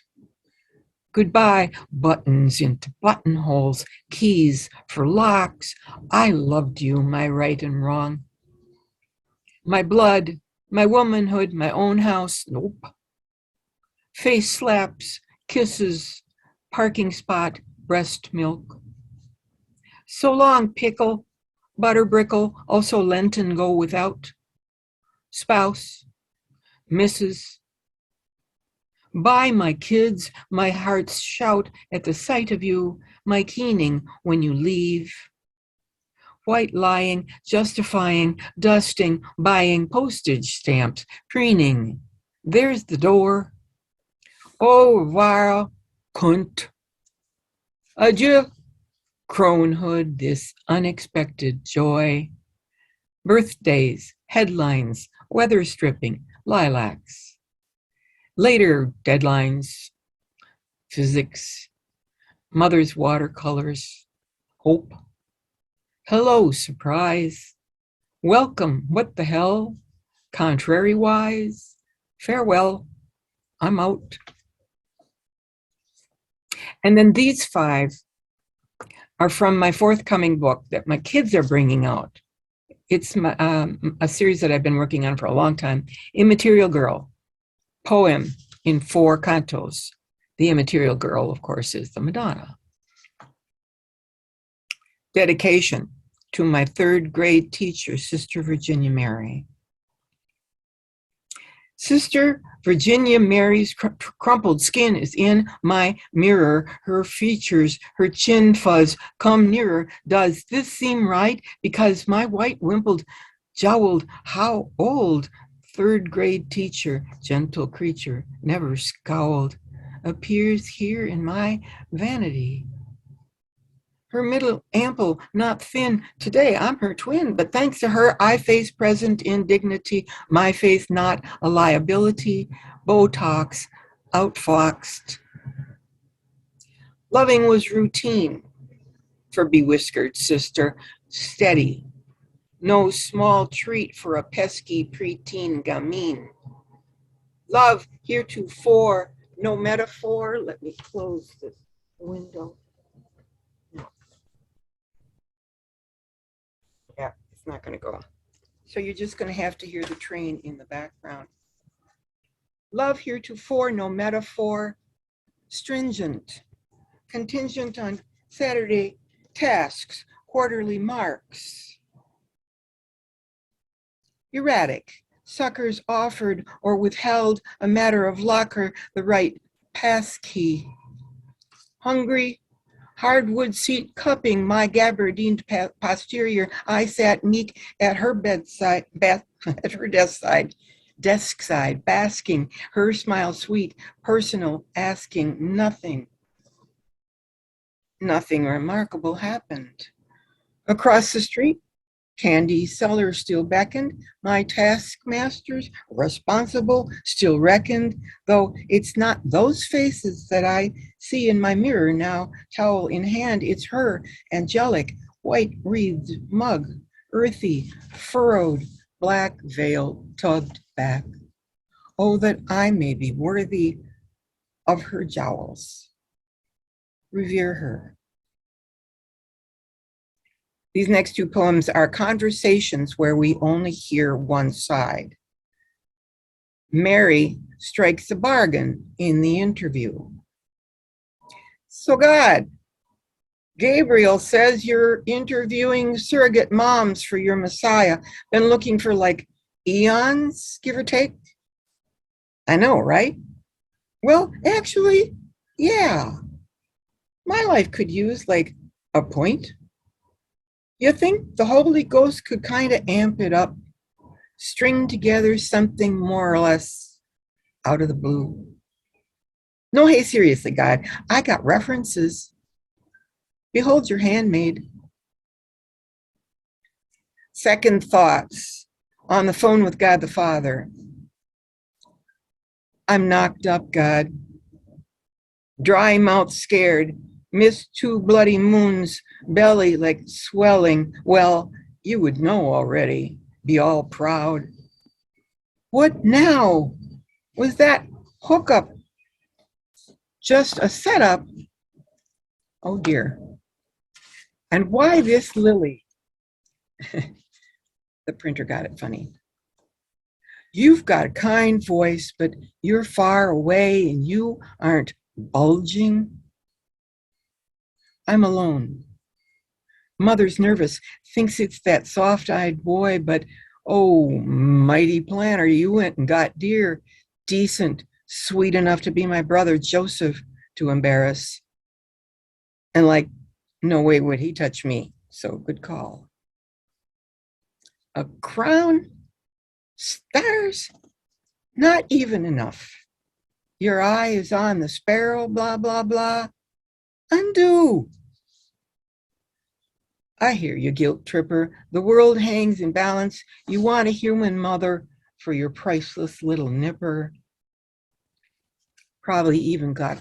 Goodbye, buttons into buttonholes, keys for locks. I loved you, my right and wrong. My blood, My womanhood, my own house, nope. Face slaps, kisses, parking spot, breast milk. So long, pickle, butter brickle, also Lenten go without. Spouse, Mrs. Bye, my kids, my heart's shout at the sight of you, my keening when you leave. White lying, justifying, dusting, buying postage stamps, preening. There's the door. Au revoir, kunt. Adieu, cronehood, this unexpected joy. Birthdays, headlines, weather stripping, lilacs. Later deadlines, physics, mother's watercolors, hope. Hello, surprise. Welcome, what the hell? Contrary-wise, farewell, I'm out. And then these 5 are from my forthcoming book that my kids are bringing out. It's a series that I've been working on for a long time. Immaterial Girl, poem in 4 cantos. The Immaterial Girl, of course, is the Madonna. Dedication to my 3rd grade teacher, Sister Virginia Mary. Sister Virginia Mary's crumpled skin is in my mirror. Her features, her chin fuzz come nearer. Does this seem right? Because my white wimpled, jowled, how old? 3rd grade teacher, gentle creature, never scowled, appears here in my vanity. Her middle ample, not thin. Today I'm her twin, but thanks to her, I face present in dignity. My faith not a liability. Botox, outfoxed. Loving was routine for bewhiskered sister. Steady. No small treat for a pesky preteen gamine. Love heretofore, no metaphor. Let me close this window. Yeah, it's not going to go. So you're just going to have to hear the train in the background. Love heretofore, no metaphor. Stringent. Contingent on Saturday tasks, quarterly marks. Erratic. Suckers offered or withheld, a matter of luck or the right passkey. Hungry. Hardwood seat cupping my gabardined posterior. I sat meek at her bedside, at her desk side, basking, her smile sweet, personal, asking nothing. Nothing remarkable happened. Across the street, candy seller still beckoned. My taskmasters, responsible, still reckoned, though it's not those faces that I see in my mirror now, towel in hand. It's her, angelic, white wreathed mug, earthy, furrowed, black veil tugged back. Oh, that I may be worthy of her jowls. Revere her. These next 2 poems are conversations where we only hear one side. Mary strikes a bargain in the interview. So God, Gabriel says you're interviewing surrogate moms for your Messiah. Been looking for like eons, give or take. I know, right? Well, actually, yeah. My life could use like a point. You think the Holy Ghost could kind of amp it up, string together something more or less out of the blue? No, hey, seriously, God, I got references. Behold your handmaid. Second thoughts on the phone with God the Father. I'm knocked up, God. Dry mouth scared. Missed 2 bloody moons, belly like swelling. Well, you would know already, be all proud. What now? Was that hookup just a setup? Oh dear. And why this lily? The printer got it funny. You've got a kind voice, but you're far away and you aren't bulging. I'm alone. Mother's nervous, thinks it's that soft-eyed boy, but oh, mighty planner, you went and got dear, decent, sweet enough to be my brother Joseph to embarrass. And like, no way would he touch me, so good call. A crown? Stars? Not even enough. Your eye is on the sparrow, blah, blah, blah. Undo. I hear you, guilt tripper. The world hangs in balance. You want a human mother for your priceless little nipper. Probably even got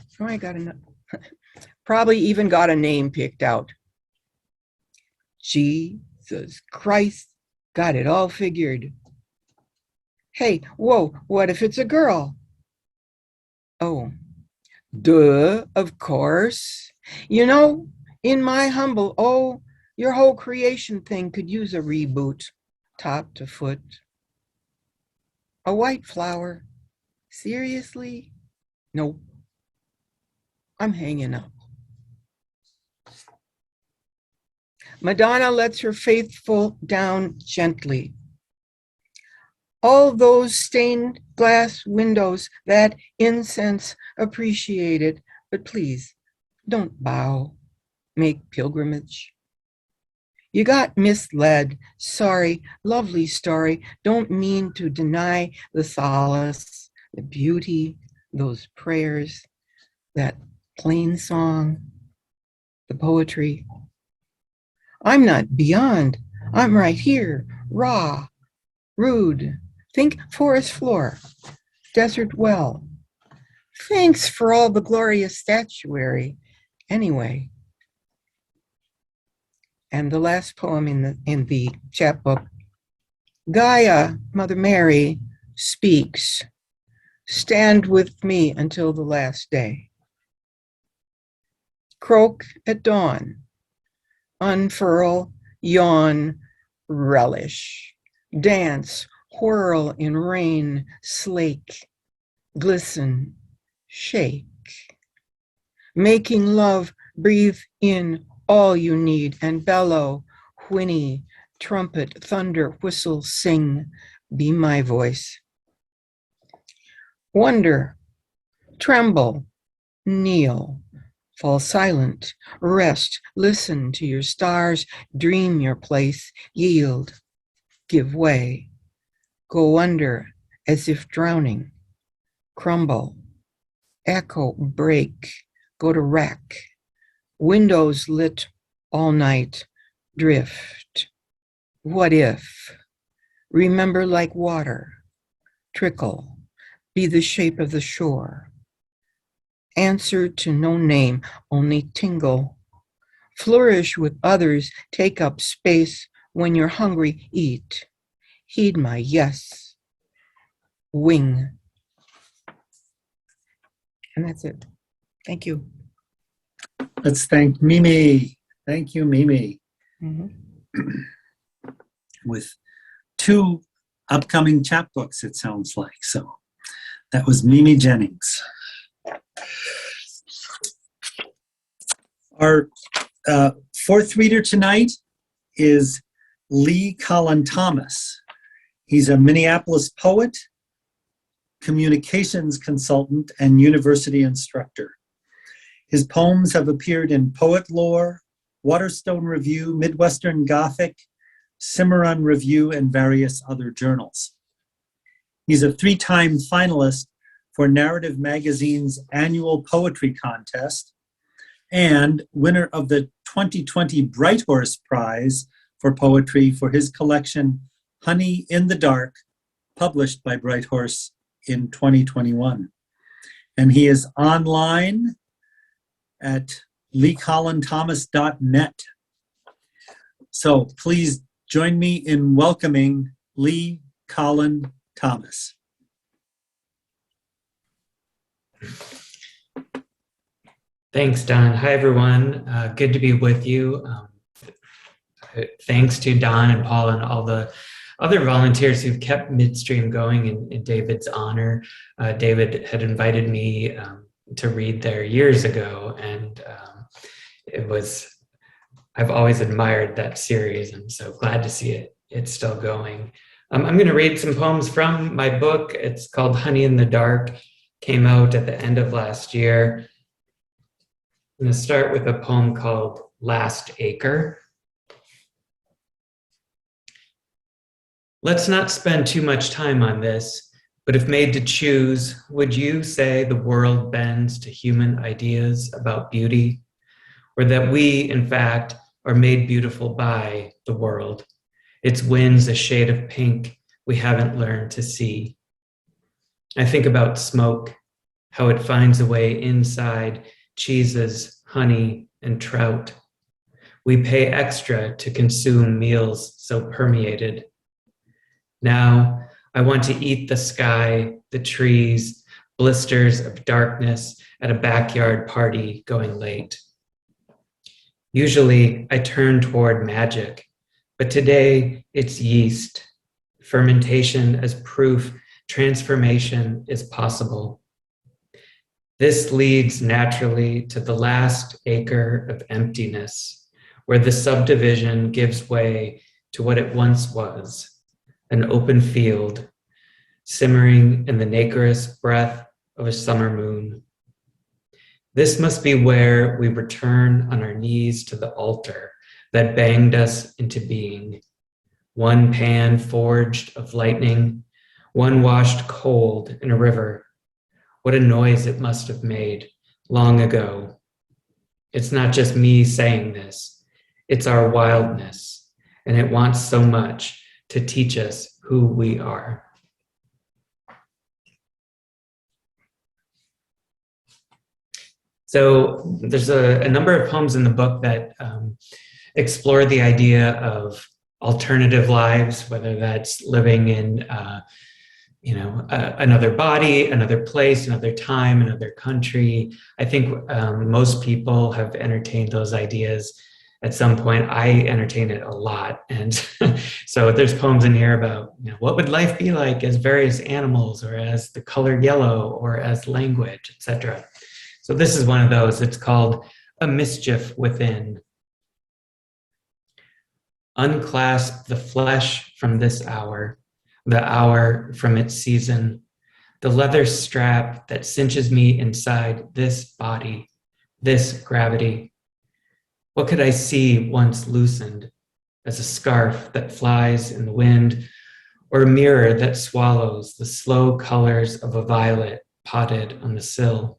a name picked out. Jesus Christ, got it all figured. Hey, whoa, what if it's a girl? Oh, duh, of course. You know, in my humble, your whole creation thing could use a reboot, top to foot. A white flower? Seriously? Nope. I'm hanging up. Madonna lets her faithful down gently. All those stained glass windows, that incense appreciated, but please don't bow, make pilgrimage. You got misled, sorry, lovely story, don't mean to deny the solace, the beauty, those prayers, that plain song, the poetry. I'm not beyond, I'm right here, raw, rude. Think forest floor, desert well. Thanks for all the glorious statuary. Anyway. And the last poem in the chapbook. Gaia, Mother Mary, speaks. Stand with me until the last day. Croak at dawn. Unfurl, yawn, relish. Dance, whirl in rain, slake, glisten, shake. Making love, breathe in all you need and bellow, whinny, trumpet, thunder, whistle, sing, be my voice. Wonder, tremble, kneel, fall silent, rest, listen to your stars, dream your place, yield, give way. Go under as if drowning, crumble, echo, break, go to wreck, windows lit all night, drift. What if? Remember like water, trickle, be the shape of the shore. Answer to no name, only tingle. Flourish with others, take up space. When you're hungry, eat. Heed my yes. Wing. And that's it. Thank you. Let's thank Mimi. Thank you, Mimi. With 2 upcoming chapbooks, it sounds like. So that was Mimi Jennings. Our 4th reader tonight is Colin Thomas. He's a Minneapolis poet, communications consultant, and university instructor. His poems have appeared in Poet Lore, Waterstone Review, Midwestern Gothic, Cimarron Review, and various other journals. He's a 3-time finalist for Narrative Magazine's annual poetry contest and winner of the 2020 Bright Horse Prize for poetry for his collection Honey in the Dark, published by Bright Horse in 2021. And he is online at leecolinthomas.net. So please join me in welcoming Lee Colin Thomas. Thanks, Don. Hi, everyone. Good to be with you. Thanks to Don and Paul and all the other volunteers who've kept Midstream going in David's honor. David had invited me to read there years ago, and I've always admired that series, and so glad to see it's still going. I'm going to read some poems from my book. It's called Honey in the Dark, came out at the end of last year. I'm going to start with a poem called Last Acre. Let's not spend too much time on this, but if made to choose, would you say the world bends to human ideas about beauty, or that we, in fact, are made beautiful by the world? Its winds a shade of pink we haven't learned to see. I think about smoke, how it finds a way inside cheeses, honey, and trout. We pay extra to consume meals so permeated. Now, I want to eat the sky, the trees, blisters of darkness at a backyard party going late. Usually, I turn toward magic, but today it's yeast, fermentation as proof transformation is possible. This leads naturally to the last acre of emptiness, where the subdivision gives way to what it once was, an open field, simmering in the nacreous breath of a summer moon. This must be where we return on our knees to the altar that banged us into being. One pan forged of lightning, one washed cold in a river. What a noise it must have made long ago. It's not just me saying this, it's our wildness, and it wants so much to teach us who we are. So there's a number of poems in the book that explore the idea of alternative lives, whether that's living in another body, another place, another time, another country. I think most people have entertained those ideas at some point. I entertain it a lot. And so there's poems in here about, what would life be like as various animals, or as the color yellow, or as language, etc. So this is one of those. It's called A Mischief Within. Unclasp the flesh from this hour, the hour from its season, the leather strap that cinches me inside this body, this gravity. What could I see once loosened, as a scarf that flies in the wind, or a mirror that swallows the slow colors of a violet potted on the sill?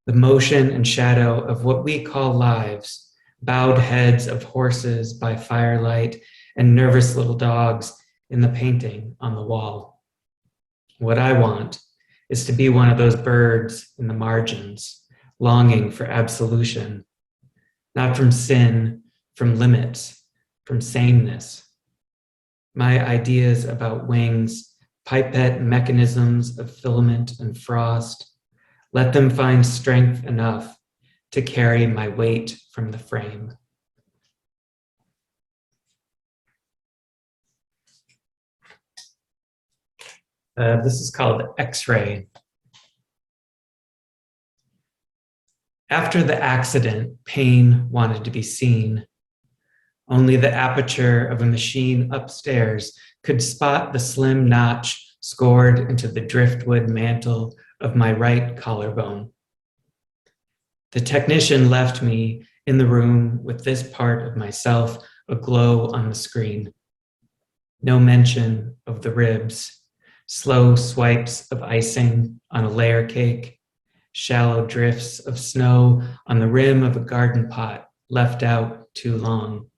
The motion and shadow of what we call lives, bowed heads of horses by firelight and nervous little dogs in the painting on the wall. What I want is to be one of those birds in the margins, longing for absolution, not from sin, from limits, from sameness. My ideas about wings, pipette mechanisms of filament and frost, let them find strength enough to carry my weight from the frame. This is called X-ray. After the accident, pain wanted to be seen. Only the aperture of a machine upstairs could spot the slim notch scored into the driftwood mantle of my right collarbone. The technician left me in the room with this part of myself aglow on the screen. No mention of the ribs, slow swipes of icing on a layer cake, shallow drifts of snow on the rim of a garden pot left out too long.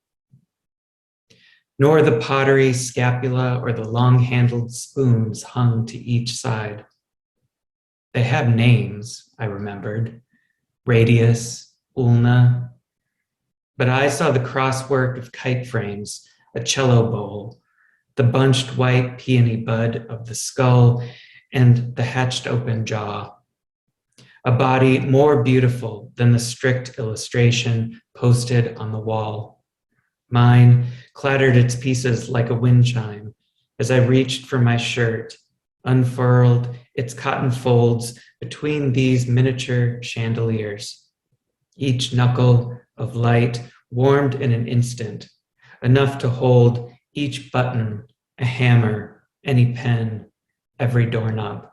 Nor the pottery scapula or the long-handled spoons hung to each side. They have names, I remembered. Radius, ulna. But I saw the crosswork of kite frames, a cello bowl, the bunched white peony bud of the skull, and the hatched open jaw. A body more beautiful than the strict illustration posted on the wall. Mine clattered its pieces like a wind chime as I reached for my shirt, unfurled its cotton folds between these miniature chandeliers. Each knuckle of light warmed in an instant, enough to hold each button, a hammer, any pen, every doorknob.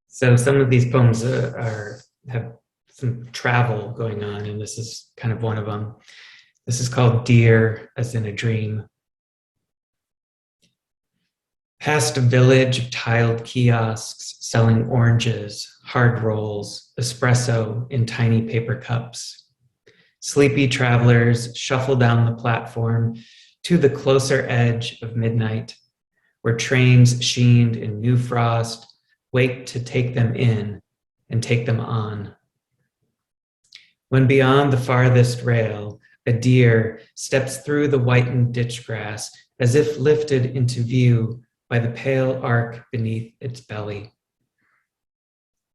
So some of these poems have some travel going on, and this is kind of one of them. This is called Dear as in a Dream. Past a village of tiled kiosks selling oranges, hard rolls, espresso in tiny paper cups. Sleepy travelers shuffle down the platform to the closer edge of midnight, where trains sheened in new frost wait to take them in and take them on. When beyond the farthest rail, a deer steps through the whitened ditch grass as if lifted into view by the pale arc beneath its belly.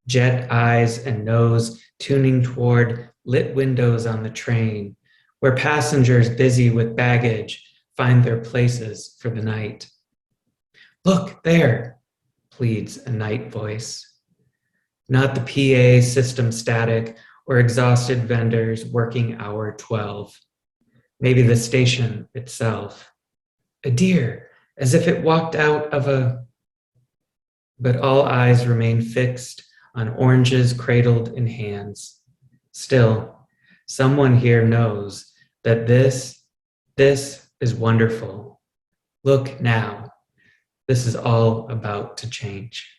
Jet eyes and nose tuning toward lit windows on the train, where passengers busy with baggage find their places for the night. Look there, pleads a night voice. Not the PA system static or exhausted vendors working hour 12. Maybe the station itself. A deer, as if it walked out of a... But all eyes remain fixed on oranges cradled in hands. Still, someone here knows that this is wonderful. Look now. This is all about to change.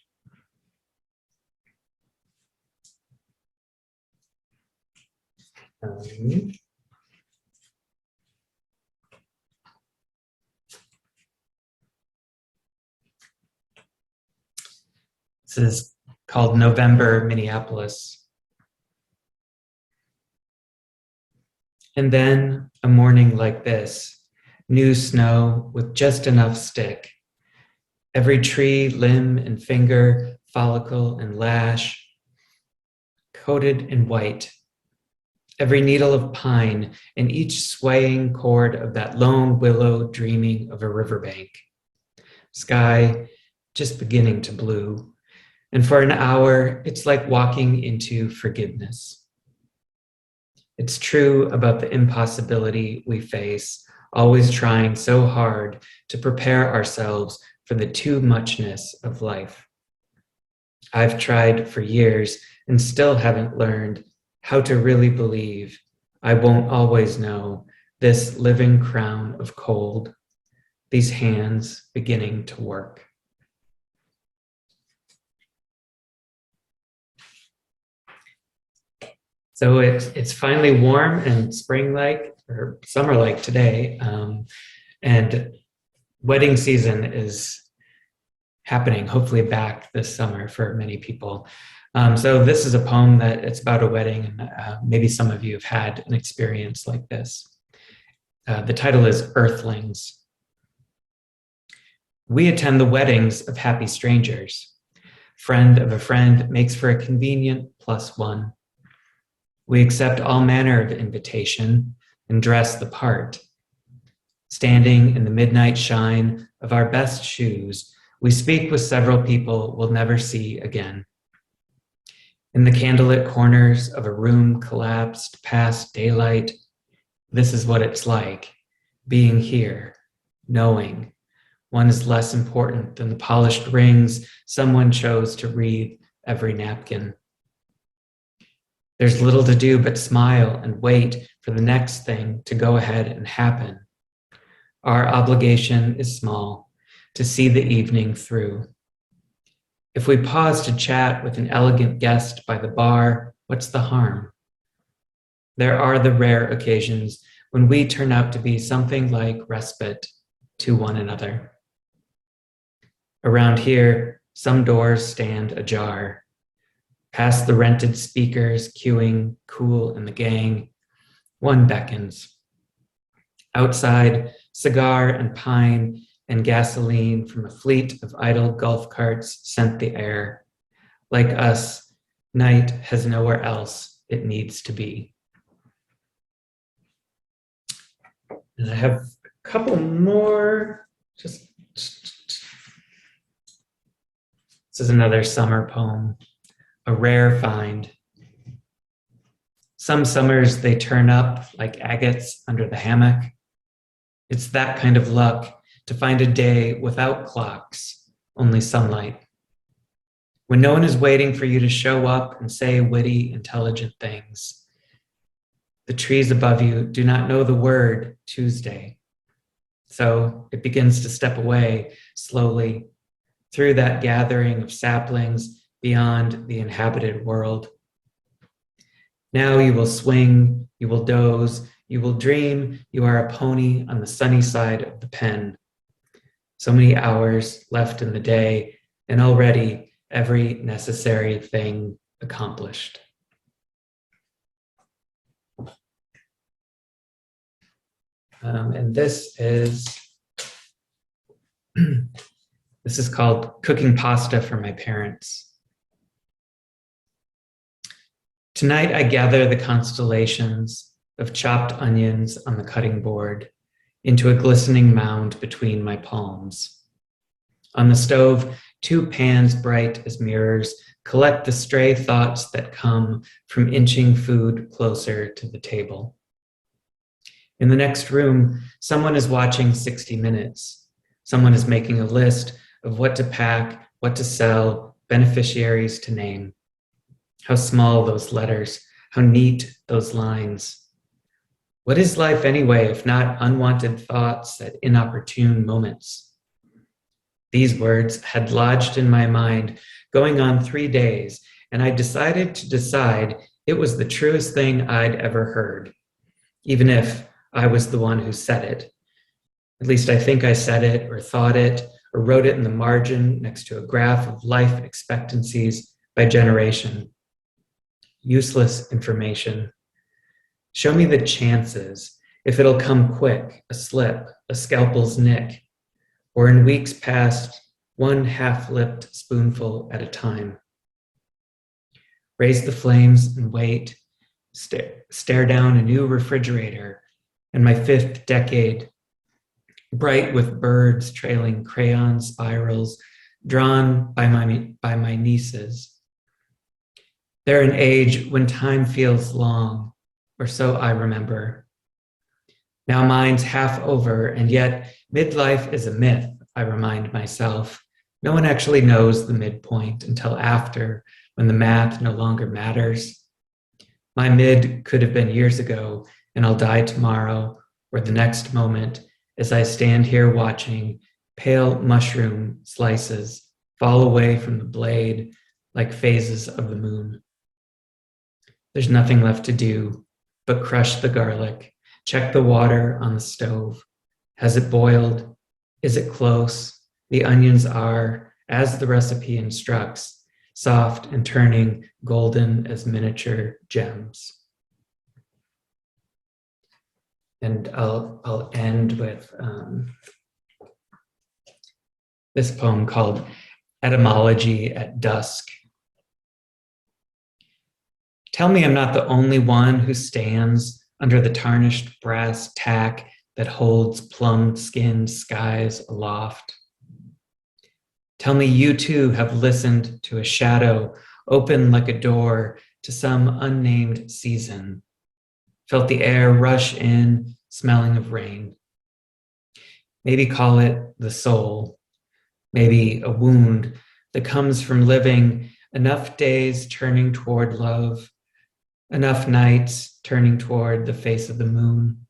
This is called November, Minneapolis. And then a morning like this, new snow with just enough stick. Every tree, limb, and finger, follicle, and lash, coated in white. Every needle of pine and each swaying cord of that lone willow dreaming of a riverbank. Sky just beginning to blue. And for an hour, it's like walking into forgiveness. It's true about the impossibility we face, always trying so hard to prepare ourselves for the too muchness of life. I've tried for years and still haven't learned how to really believe I won't always know this living crown of cold, these hands beginning to work. So it's finally warm and spring-like, or summer-like today, and wedding season is happening, hopefully back this summer for many people. So this is a poem that it's about a wedding, and maybe some of you have had an experience like this. The title is Earthlings. We attend the weddings of happy strangers. Friend of a friend makes for a convenient +1. We accept all manner of invitation and dress the part. Standing in the midnight shine of our best shoes, we speak with several people we'll never see again. In the candlelit corners of a room collapsed past daylight, this is what it's like, being here, knowing one is less important than the polished rings someone chose to wreathe every napkin. There's little to do but smile and wait for the next thing to go ahead and happen. Our obligation is small, to see the evening through. If we pause to chat with an elegant guest by the bar, what's the harm? There are the rare occasions when we turn out to be something like respite to one another. Around here, some doors stand ajar. Past the rented speakers queuing Cool and the Gang, one beckons. Outside, cigar and pine and gasoline from a fleet of idle golf carts scent the air. Like us, night has nowhere else it needs to be. And I have a couple more. This is another summer poem, a rare find. Some summers they turn up like agates under the hammock. It's that kind of luck to find a day without clocks, only sunlight. When no one is waiting for you to show up and say witty, intelligent things. The trees above you do not know the word Tuesday. So it begins to step away slowly through that gathering of saplings beyond the inhabited world. Now you will swing, you will doze, you will dream you are a pony on the sunny side of the pen. So many hours left in the day, and already every necessary thing accomplished. And this is called Cooking Pasta for My Parents. Tonight I gather the constellations of chopped onions on the cutting board into a glistening mound between my palms. On the stove, 2 pans bright as mirrors collect the stray thoughts that come from inching food closer to the table. In the next room, someone is watching 60 Minutes. Someone is making a list of what to pack, what to sell, beneficiaries to name. How small those letters, how neat those lines. What is life anyway, if not unwanted thoughts at inopportune moments? These words had lodged in my mind going on 3 days, and I decided to decide it was the truest thing I'd ever heard, even if I was the one who said it. At least I think I said it or thought it or wrote it in the margin next to a graph of life expectancies by generation. Useless information. Show me the chances, if it'll come quick, a slip, a scalpel's nick, or in weeks past, 1 half-lipped spoonful at a time. Raise the flames and wait, stare down a new refrigerator and my 5th decade, bright with birds trailing crayon spirals drawn by my nieces. They're an age when time feels long, or so I remember. Now mine's half over, and yet midlife is a myth, I remind myself. No one actually knows the midpoint until after, when the math no longer matters. My mid could have been years ago, and I'll die tomorrow or the next moment as I stand here watching pale mushroom slices fall away from the blade like phases of the moon. There's nothing left to do but crush the garlic, check the water on the stove. Has it boiled? Is it close? The onions are, as the recipe instructs, soft and turning golden as miniature gems. And I'll end with this poem called Etymology at Dusk. Tell me I'm not the only one who stands under the tarnished brass tack that holds plum-skinned skies aloft. Tell me you too have listened to a shadow open like a door to some unnamed season, felt the air rush in, smelling of rain. Maybe call it the soul, maybe a wound that comes from living enough days turning toward love, enough nights turning toward the face of the moon.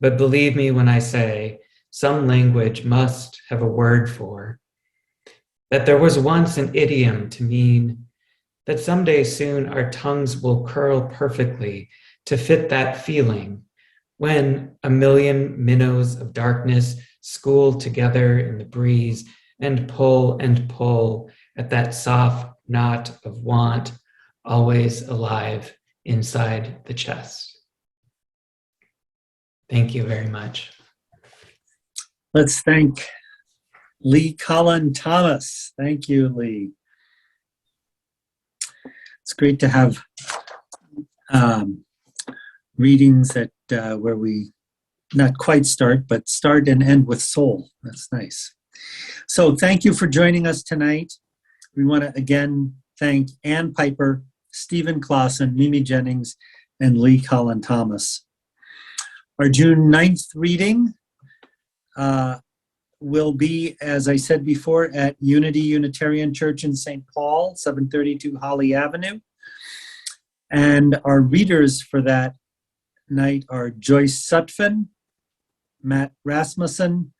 But believe me when I say, some language must have a word for, that there was once an idiom to mean that someday soon our tongues will curl perfectly to fit that feeling when a million minnows of darkness school together in the breeze and pull at that soft knot of want always alive inside the chest. Thank you very much. Let's thank Lee Colin Thomas. Thank you, Lee. It's great to have readings that where we not quite start, but start and end with soul. That's nice. So thank you for joining us tonight. We want to again thank Ann Piper, Stephen Klassen, Mimi Jennings, and Lee Colin Thomas. Our June 9th reading will be, as I said before, at Unity Unitarian Church in St. Paul, 732 Holly Avenue. And our readers for that night are Joyce Sutphin, Matt Rasmussen,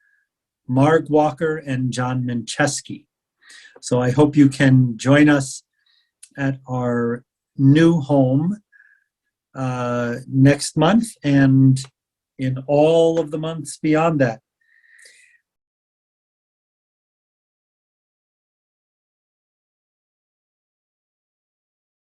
Marg Walker, and John Mincheski. So I hope you can join us at our new home next month and in all of the months beyond that.